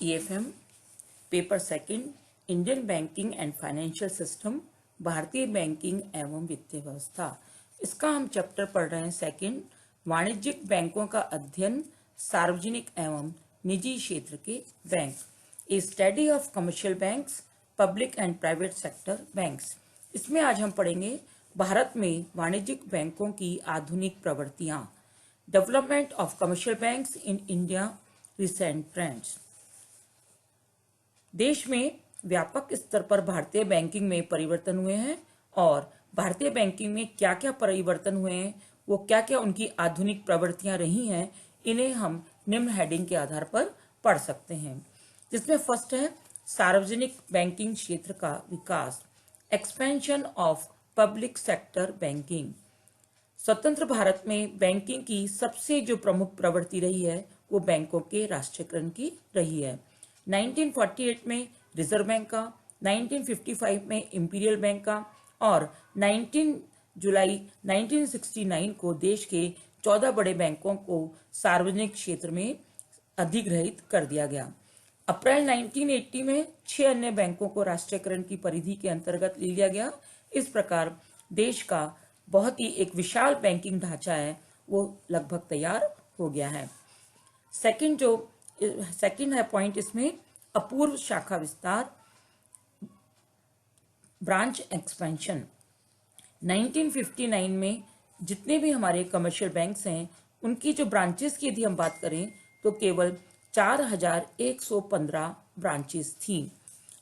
EFM paper second, Indian banking and financial system, भारतीय banking एवं वित्तीय व्यवस्था। इसका हम चैप्टर पढ़ रहे हैं सेकंड, वाणिज्यिक बैंकों का अध्ययन, सार्वजनिक एवं निजी क्षेत्र के bank, A study of commercial banks, public and private sector banks. इसमें आज हम पढ़ेंगे भारत में वाणिज्यिक बैंकों की आधुनिक प्रवृत्तियां, development of commercial banks in India, recent trends. देश में व्यापक स्तर पर भारतीय बैंकिंग में परिवर्तन हुए हैं और भारतीय बैंकिंग में क्या क्या परिवर्तन हुए हैं, वो क्या क्या उनकी आधुनिक प्रवृत्तियां रही हैं, इन्हें हम निम्न हेडिंग के आधार पर पढ़ सकते हैं। जिसमें फर्स्ट है सार्वजनिक बैंकिंग क्षेत्र का विकास, expansion of public sector banking. स्वतंत्र भारत में बैंकिंग की सबसे जो प्रमुख प्रवृत्ति रही है वो बैंकों के राष्ट्रीयकरण की रही है। 1948 में रिजर्व बैंक का, 1955 में इंपीरियल बैंक का और 19 जुलाई 1969 को देश के 14 बड़े बैंकों को सार्वजनिक क्षेत्र में अधिग्रहित कर दिया गया। अप्रैल 1980 में 6 अन्य बैंकों को राष्ट्रीयकरण की परिधि के अंतर्गत ले लिया गया। इस प्रकार देश का बहुत ही एक विशाल बैंकिंग ढांचा है वो लगभग तैयार हो गया है। सेकंड है पॉइंट इसमें अपूर्व शाखा विस्तार, ब्रांच एक्सपेंशन। 1959 में जितने भी हमारे कमर्शियल बैंक्स हैं उनकी जो ब्रांचेस की यदि हम बात करें तो केवल 4115 ब्रांचेस थी,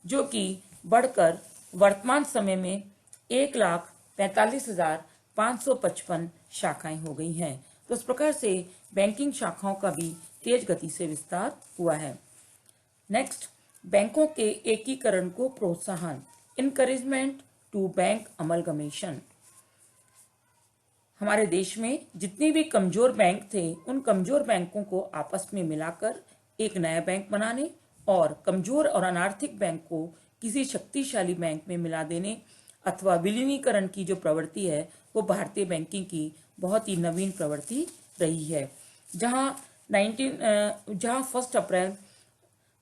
जो कि बढ़कर वर्तमान समय में 1,45,555 शाखाएं हो गई हैं। तो इस प्रकार से बैंकिंग शाखाओं का भी तेज गति से विस्तार हुआ है। नेक्स्ट, बैंकों के एकीकरण को प्रोत्साहन, इनकरेजमेंट टू बैंक अमलगमेशन। हमारे देश में जितने भी कमजोर बैंक थे उन कमजोर बैंकों को आपस में मिलाकर एक नया बैंक बनाने और कमजोर और अनार्थिक बैंक को किसी शक्तिशाली बैंक में मिला देने अथवा विलीनीकरण की जो प्रवृत्ति है वो भारतीय बैंकिंग की बहुत ही नवीन प्रवृत्ति रही है। जहां 1 अप्रैल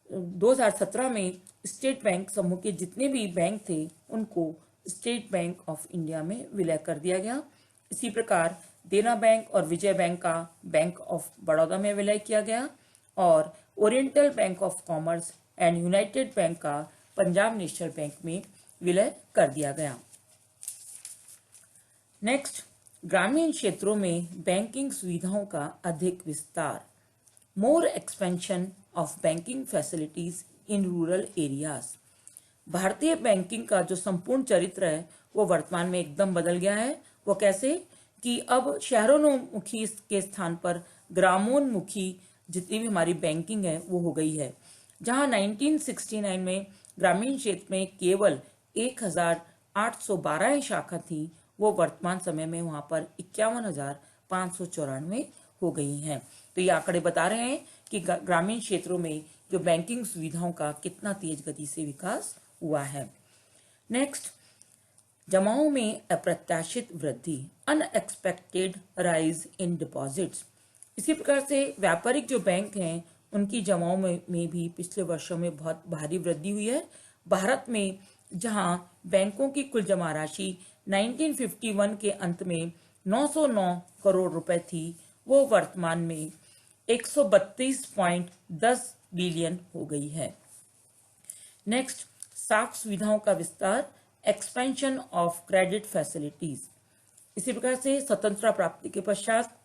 2017 में स्टेट बैंक समूह के जितने भी बैंक थे उनको स्टेट बैंक ऑफ इंडिया में विलय कर दिया गया। इसी प्रकार देना बैंक और विजय बैंक का बैंक ऑफ बड़ौदा में विलय किया गया और oriental bank of commerce and United bank का पंजाब नेशनल बैंक में विलय कर दिया गया। नेक्स्ट, ग्रामीण क्षेत्रों में बैंकिंग सुविधाओं का अधिक विस्तार, more expansion of banking facilities in rural areas. भारतीय बैंकिंग का जो संपूर्ण चरित्र है वो वर्तमान में एकदम बदल गया है। वो कैसे कि अब शहरोन्मुखी के स्थान पर ग्रामोन्मुखी जितनी भी हमारी बैंकिंग है वो हो गई है। जहां 1969 में ग्रामीण क्षेत्र में केवल 1,812 शाखा थी, वो वर्तमान समय में वहां पर 51,594 हो गई हैं। तो ये आंकड़े बता रहे हैं कि ग्रामीण क्षेत्रों में जो बैंकिंग सुविधाओं का कितना तेज गति से विकास हुआ है। नेक्स्ट, जमाओं में अप्रत्याशित वृद्धि, अनएक्सपेक्टेड राइज इन डिपॉजिट्स। इसी प्रकार से व्यापारिक जो बैंक हैं उनकी जमाओं में भी पिछले वर्षों में बहुत भारी वृद्धि हुई है। भारत में जहां बैंकों की कुल जमा राशि 1951 के अंत में 909 करोड़ रुपए थी, वो वर्तमान में 132.10 बिलियन हो गई है। नेक्स्ट, साख सुविधाओं का विस्तार, एक्सपेंशन ऑफ क्रेडिट फैसिलिटीज। इसी प्रकार से स्वतंत्रता प्राप्ति के पश्चात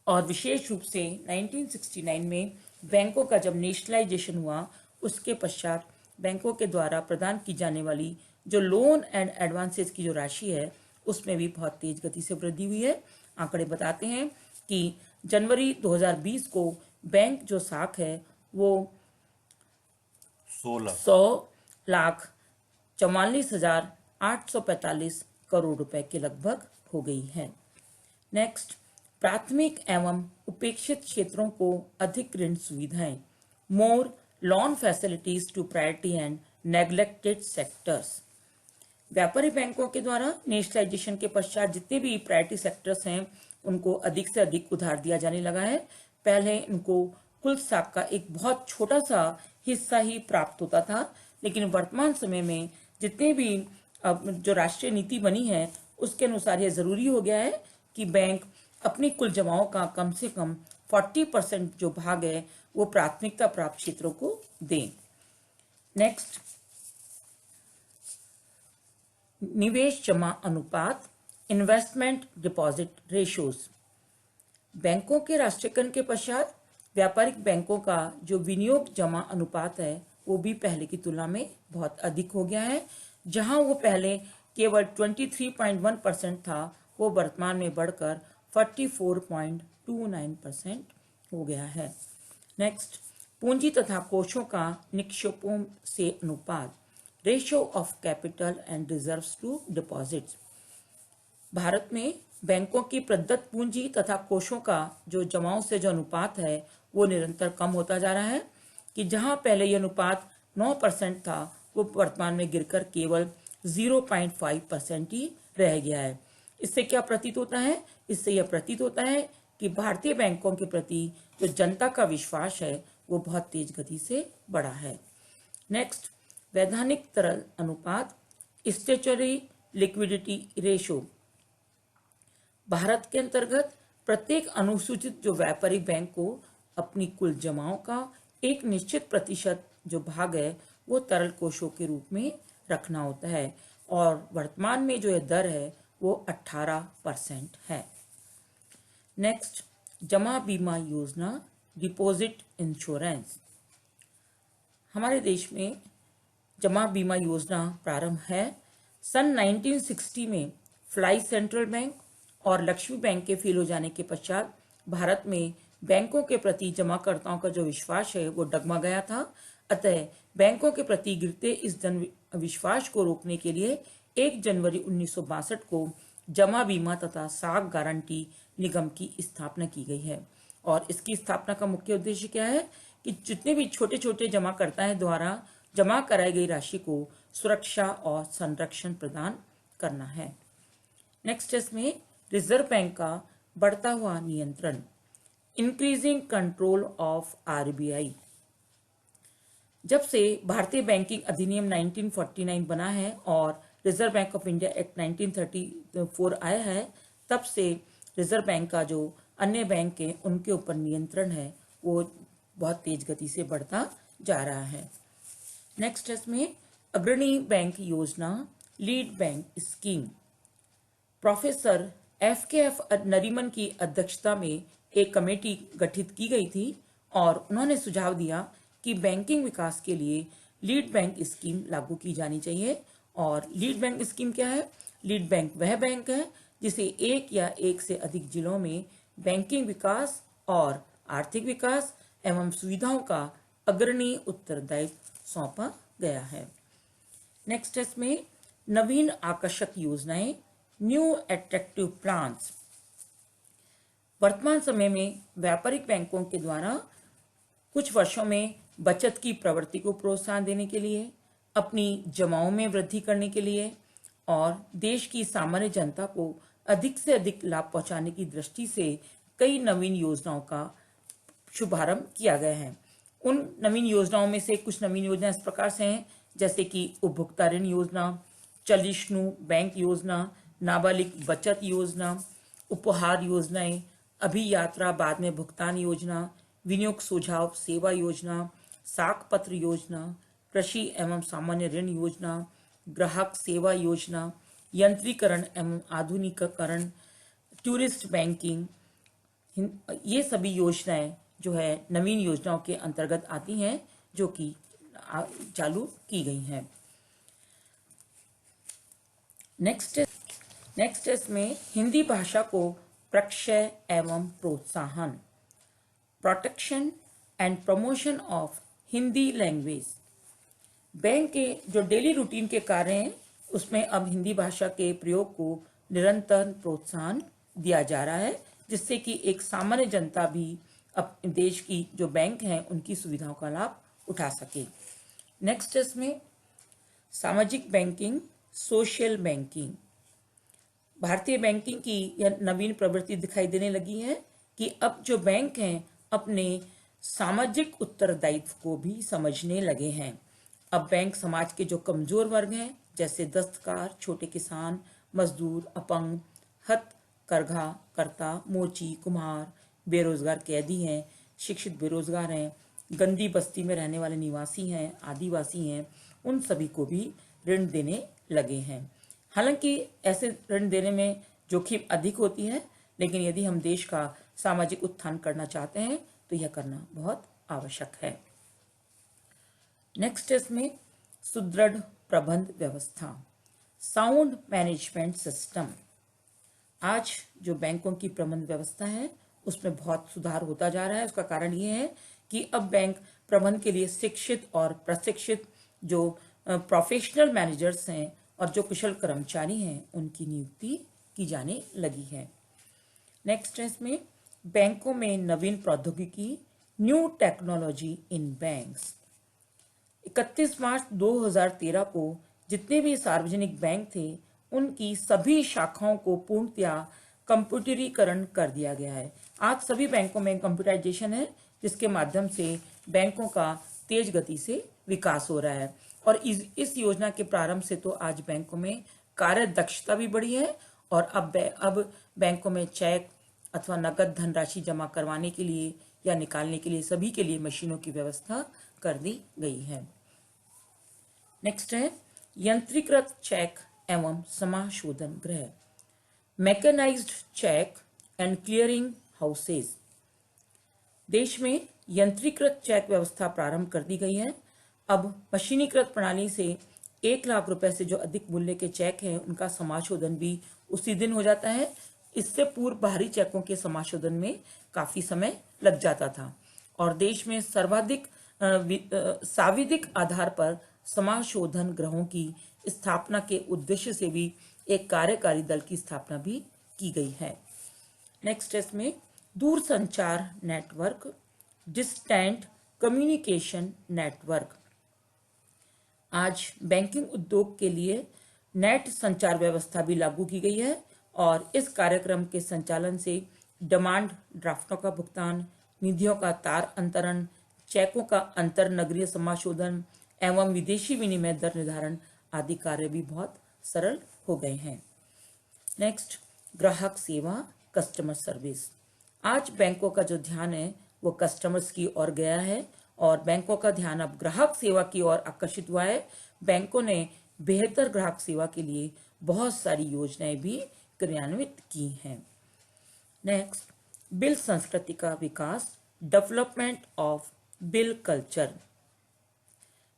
और विशेष रूप से 1969 में बैंकों का जब नेशनलाइजेशन हुआ उसके पश्चात बैंकों के द्वारा प्रदान की जाने वाली जो लोन एंड एडवांसेस की जो राशि है उसमें भी बहुत तेज गति से वृद्धि हुई है। आंकड़े बताते हैं कि जनवरी 2020 को बैंक जो साख है वो 1,44,845 करोड़ रुपए के लगभग हो गई है। नेक्स्ट, प्राथमिक एवं उपेक्षित क्षेत्रों को अधिक ऋण सुविधाएं, more loan facilities to priority and neglected sectors. व्यापारी बैंकों के द्वारा नेशनलाइजेशन के पश्चात जितने भी प्रायोरिटी सेक्टर्स हैं उनको अधिक से अधिक उधार दिया जाने लगा है। पहले इनको कुल स्टॉक का एक बहुत छोटा सा हिस्सा ही प्राप्त होता था। लेकिन वर्तमान समय में जितने भी अब जो राष्ट्रीय नीति बनी है उसके अनुसार यह जरूरी हो गया है कि बैंक अपनी कुल जमाओं का कम से कम 40% जो भाग है वो प्राथमिकता प्राप्त क्षेत्रों को दें। नेक्स्ट, निवेश जमा अनुपात, इन्वेस्टमेंट डिपॉजिट रेशियोज। बैंकों के राष्ट्रीयकरण के पश्चात व्यापारिक बैंकों का जो विनियोग जमा अनुपात है वो भी पहले की तुलना में बहुत अधिक हो गया है। जहां वो पहले केवल 23.1% था, वो वर्तमान में बढ़कर 44.29% हो गया है। नेक्स्ट, पूंजी तथा कोषों का निक्षेपों से अनुपात, ratio of capital and reserves to deposits. Bharat में बैंकों की प्रदत्त पूंजी तथा कोषों का जो जमाओं से जो अनुपात है वो निरंतर कम होता जा रहा है कि जहां पहले यह अनुपात 9% था वो वर्तमान में गिरकर केवल 0.5% ही रह गया है। इससे क्या प्रतीत होता है? इससे यह प्रतीत होता है कि भारतीय बैंकों के प्रति जो जनता का विश्वास है वो बहुत तेज गति से बढ़ा है। नेक्स्ट, वैधानिक तरल अनुपात, स्टैट्यूटरी लिक्विडिटी रेशियो। भारत के अंतर्गत प्रत्येक अनुसूचित जो व्यापारिक बैंक को अपनी कुल जमाओं का एक निश्चित प्रतिशत जो भाग है वो तरल कोषों के रूप में रखना होता है और वर्तमान में जो यह दर है वो 18% है। नेक्स्ट, जमा बीमा योजना, डिपॉजिट इंश्योरेंस। हमारे देश में जमा बीमा योजना प्रारंभ है। सन 1960 में फ्लाई सेंट्रल बैंक और लक्ष्मी बैंक के फेल हो जाने के पश्चात भारत में बैंकों के प्रति जमाकर्ताओं का जो विश्वास है वो डगमगा गया था। अतः बैंकों के प्रति गिरते इस जन विश्वास को रोकने के लिए 1 जनवरी 1962 को जमा बीमा तथा साख गारंटी निगम की स्थापना की गई है। और इसकी स्थापना का मुख्य उद्देश्य क्या है कि जितने भी छोटे छोटे जमाकर्ता हैं द्वारा जमा कराई गई राशि को सुरक्षा और संरक्षण प्रदान करना है। नेक्स्ट, इसमें रिजर्व बैंक का बढ़ता हुआ नियंत्रण, इंक्रीजिंग कंट्रोल ऑफ आरबीआई। जब से भारतीय बैंकिंग अधिनियम 1949 बना है और reserve bank of India act 1934 आया है, तब से रिजर्व बैंक का जो अन्य बैंक है उनके ऊपर नियंत्रण है वो बहुत तेज गति से बढ़ता जा रहा है। नेक्स्ट, इसमें अग्रणी बैंक योजना, lead bank scheme. Professor FKF Nariman की अध्यक्षता में एक कमेटी गठित की गई थी और उन्होंने सुझाव दिया कि बैंकिंग विकास के लिए लीड बैंक स्कीम लागू की जानी चाहिए। और लीड बैंक स्कीम क्या है? लीड बैंक वह बैंक है जिसे एक या एक से अधिक जिलों में बैंकिंग विकास और आर्थिक विकास एवं सुविधाओं का अग्रणी उत्तरदायित्व सौंपा गया है। नेक्स्ट, इसमें नवीन आकर्षक योजनाएं, न्यू एट्रैक्टिव प्लान्स। वर्तमान समय में व्यापारिक बैंकों के द्वारा कुछ वर्षों में बचत की प्रवृत्ति को प्रोत्साहन देने के लिए, अपनी जमाओं में वृद्धि करने के लिए और देश की सामान्य जनता को अधिक से अधिक लाभ पहुंचाने की दृष्टि से कई नवीन योजनाओं का शुभारंभ किया गया है। उन नवीन योजनाओं में से कुछ नवीन योजना इस प्रकार से हैं जैसे कि उपभोक्ता ऋण योजना, चलिष्णु बैंक योजना, नाबालिग बचत योजना, उपहार योजनाएं, अभियात्रा बाद में भुगतान योजना, विनियोग सुझाव सेवा योजना, साख पत्र योजना, कृषि एवं सामान्य ऋण योजना, ग्राहक सेवा योजना, यंत्रीकरण एवं आधुनिकीकरण, टूरिस्ट बैंकिंग। ये सभी योजनाएं जो है नवीन योजनाओं के अंतर्गत आती हैं जो कि चालू की गई हैं। नेक्स्ट इसमें हिंदी भाषा को प्रक्षय एवं प्रोत्साहन, protection and promotion of Hindi language. Bank के जो डेली रूटीन के कार्य हैं उसमें अब हिंदी भाषा के प्रयोग को निरंतर प्रोत्साहन दिया जा रहा है जिससे कि एक सामान्य जनता भी अब देश की जो बैंक हैं उनकी सुविधाओं का लाभ उठा सके। नेक्स्ट इसमें सामाजिक बैंकिंग, सोशल बैंकिंग। भारतीय बैंकिंग की यह नवीन प्रवृत्ति दिखाई देने लगी है कि अब जो बैंक हैं अपने सामाजिक उत्तरदायित्व को भी समझने लगे हैं। अब बैंक समाज के जो कमजोर वर्ग हैं, जैसे दस्तकार, छोटे किसान, मजदूर, अपंग, हथकरघा करता, मोची, कुम्हार, बेरोजगार कैदी हैं, शिक्षित बेरोजगार हैं, गंदी बस्ती में रहने वाले निवासी हैं, आदिवासी हैं, उन सभी को भी ऋण देने लगे हैं। हालांकि ऐसे ऋण देने में जोखिम अधिक होती है, लेकिन यदि हम देश का सामाजिक उत्थान करना चाहते हैं तो यह करना बहुत आवश्यक है। नेक्स्ट इसमें सुदृढ़ प्रबंध व्यवस्था, साउंड मैनेजमेंट सिस्टम। आज जो बैंकों की प्रबंध व्यवस्था है उसमें बहुत सुधार होता जा रहा है। उसका कारण ये है कि अब बैंक प्रबंध के लिए शिक्षित और प्रशिक्षित जो प्रोफेशनल मैनेजर्स हैं और जो कुशल कर्मचारी हैं उनकी नियुक्ति की जाने लगी है। नेक्स्ट है इसमें बैंकों में नवीन प्रौद्योगिकी, न्यू टेक्नोलॉजी इन बैंक्स। 31 मार्च 2013 को जितने भी सार्वजनिक बैंक थे उनकी सभी शाखाओं को पूर्णतया कंप्यूटरीकरण कर दिया गया है। आज सभी बैंकों में कंप्यूटराइजेशन है, जिसके माध्यम से बैंकों का तेज गति से विकास हो रहा है। और इस योजना के प्रारंभ से तो आज बैंकों में कार्य दक्षता भी बढ़ी है और अब बैंकों में चेक अथवा नकद धनराशि जमा करवाने के लिए या निकालने के लिए सभी के लिए मशीनों की व्यवस्था कर दी गई है। नेक्स्ट है यंत्रीकृत चेक एवं समाशोधन गृह, mechanised cheque and clearing houses. देश में यंत्रीकृत चेक व्यवस्था प्रारंभ कर दी गई है। अब मशीनीकृत प्रणाली से 1 लाख रुपए से जो अधिक मूल्य के चेक हैं उनका समाशोधन भी उसी दिन हो जाता है। इससे पूर्व बाहरी चेकों के समाशोधन में काफी समय लग जाता था और देश में सर्वाधिक साविधिक आधार पर समाशोधन गृहों की स्थापना के उद्देश्य से भी एक कार्यकारी दल की स्थापना भी की गई है। नेक्स्ट इसमें दूरसंचार नेटवर्क, डिस्टेंट कम्युनिकेशन नेटवर्क। आज बैंकिंग उद्योग के लिए नेट संचार व्यवस्था भी लागू की गई है और इस कार्यक्रम के संचालन से डिमांड ड्राफ्टों का भुगतान, निधियों का तार अंतरण, चेकों का अंतर नगरीय समाशोधन एवं विदेशी विनिमय दर निर्धारण आदि कार्य भी बहुत सरल हो गए हैं। नेक्स्ट ग्राहक सेवा, कस्टमर सर्विस। आज बैंकों का जो ध्यान है वो कस्टमर्स की ओर गया है और बैंकों का ध्यान अब ग्राहक सेवा की ओर आकर्षित हुआ है। बैंकों ने बेहतर ग्राहक सेवा के लिए बहुत सारी योजनाएं भी क्रियान्वित की हैं। नेक्स्ट बिल संस्कृति का विकास, डेवलपमेंट ऑफ बिल कल्चर।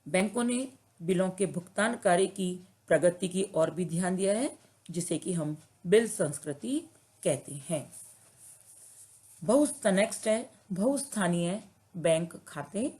बैंकों ने बिलों के भुगतान कार्य की प्रगति की ओर भी ध्यान दिया है, जिसे कि हम बिल संस्कृति कहते हैं। नेक्स्ट है बहुस्थानीय बैंक खाते।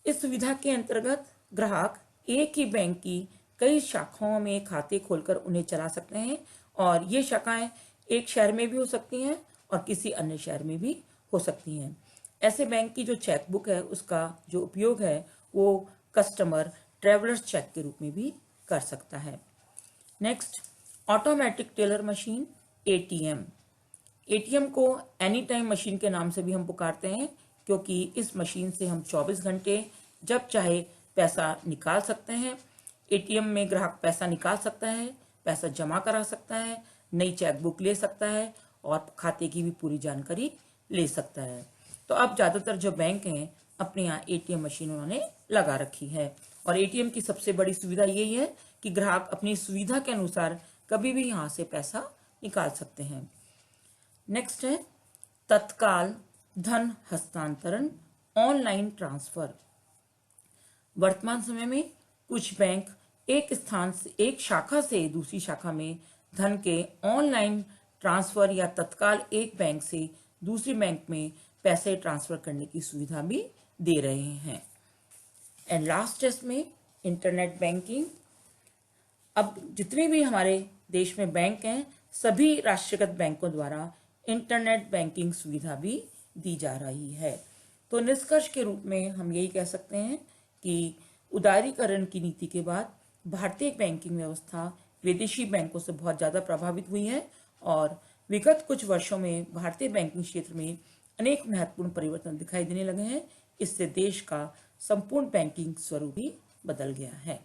इस सुविधा के अंतर्गत ग्राहक एक ही बैंक की कई शाखाओं में खाते खोलकर उन्हें चला सकते हैं और ये शाखाएं एक शहर में भी हो सकती हैं और किसी अन्य शहर में भी हो सकती हैं। ऐसे बैंक की जो चेकबुक है उसका जो उपयोग है वो कस्टमर ट्रेवलर्स चेक के रूप में भी कर सकता है। Next automatic teller machine, ATM. ATM को एनी टाइम मशीन के नाम से भी हम पुकारते हैं क्योंकि इस मशीन से हम 24 घंटे जब चाहे पैसा निकाल सकते हैं। एटीएम में ग्राहक पैसा निकाल सकता है, पैसा जमा करा सकता है, नई चेकबुक ले सकता है और खाते की भी पूरी जानकारी ले सकता है। तो अब ज्यादातर जो बैंक हैं अपने यहाँ एटीएम मशीन उन्होंने लगा रखी है और एटीएम की सबसे बड़ी सुविधा यही है कि ग्राहक अपनी सुविधा के अनुसार कभी भी यहाँ से पैसा निकाल सकते हैं। नेक्स्ट है तत्काल धन हस्तांतरण, ऑनलाइन ट्रांसफर। वर्तमान समय में कुछ बैंक एक शाखा से दूसरी शाखा में धन के ऑनलाइन ट्रांसफर या तत्काल एक बैंक से दूसरी बैंक में पैसे ट्रांसफर करने की सुविधा भी दे रहे हैं। एंड लास्ट इसमें इंटरनेट बैंकिंग। अब जितने भी हमारे देश में बैंक हैं सभी राष्ट्रीयकृत बैंकों द्वारा इंटरनेट बैंकिंग सुविधा भी दी जा रही है। तो निष्कर्ष के रूप में हम यही कह सकते हैं कि उदारीकरण की नीति के बाद भारतीय बैंकिंग व्यवस्था विदेशी बैंकों से बहुत ज्यादा प्रभावित हुई है और विगत कुछ वर्षों में भारतीय बैंकिंग क्षेत्र में अनेक महत्वपूर्ण परिवर्तन दिखाई देने लगे हैं। इससे देश का संपूर्ण बैंकिंग स्वरूप भी बदल गया है।